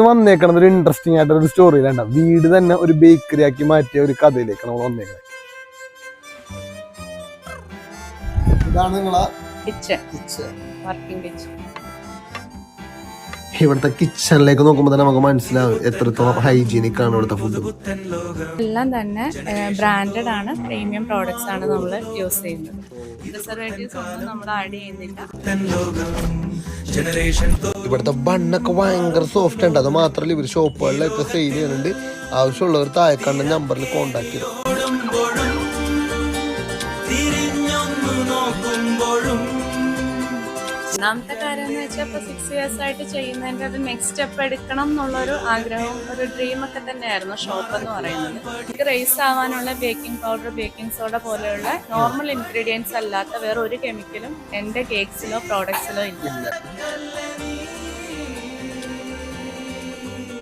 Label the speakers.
Speaker 1: വന്നേക്കണത് ഒരു ഇൻട്രസ്റ്റിംഗ് ആയിട്ടൊരു സ്റ്റോറിയിലാണ്. വീട് തന്നെ ഒരു ബേക്കറി ആക്കി മാറ്റിയ ഒരു കഥയിലേക്ക് നമ്മൾ വന്നേക്കുന്നത്. ഇതാണ് നിങ്ങളെ ഇവിടുത്തെ കിച്ചണിലേക്ക് നോക്കുമ്പോൾ തന്നെ നമുക്ക് മനസ്സിലാവും എത്രത്തോളം ഹൈജീനിക് ആണ് ഇവിടുത്തെ ഫുഡ്.
Speaker 2: എല്ലാം തന്നെ ബ്രാൻഡഡ് ആണ്, പ്രീമിയം പ്രോഡക്ട്സ് ആണ് നമ്മൾ യൂസ് ചെയ്യുന്നത്. പ്രിസർവേറ്റീവ്സ് ഒന്നും നമ്മൾ ആഡ് ചെയ്യുന്നില്ല.
Speaker 1: ഇവിടുത്തെ ബണ്ണൊക്കെ ഭയങ്കര സോഫ്റ്റ് ഉണ്ട്. അത് മാത്രമല്ല ഇവർ ഷോപ്പുകളിലൊക്കെ സെയിൽ ചെയ്യുന്നുണ്ട്. ആവശ്യമുള്ളവർ താഴെക്കണ്ട നമ്പറിൽ കോൺടാക്ട് ചെയ്യും.
Speaker 2: ഒന്നാമത്തെ കാര്യം എന്ന് വെച്ചാൽ ഇപ്പോൾ 6 years ആയിട്ട് ചെയ്യുന്നതിൻ്റെ ഒരു നെക്സ്റ്റ് സ്റ്റെപ്പ് എടുക്കണം എന്നുള്ളൊരു ആഗ്രഹവും ഒരു ഡ്രീമൊക്കെ തന്നെയായിരുന്നു ഷോപ്പ് എന്ന് പറയുന്നത്. എനിക്ക് റേസ് ആവാനുള്ള ബേക്കിംഗ് പൗഡർ, ബേക്കിംഗ് സോഡ പോലെയുള്ള നോർമൽ ഇൻഗ്രീഡിയൻസ് അല്ലാത്ത വേറെ ഒരു കെമിക്കലും എൻ്റെ കേക്ക്സിലോ പ്രോഡക്ട്സിലോ ഇല്ല.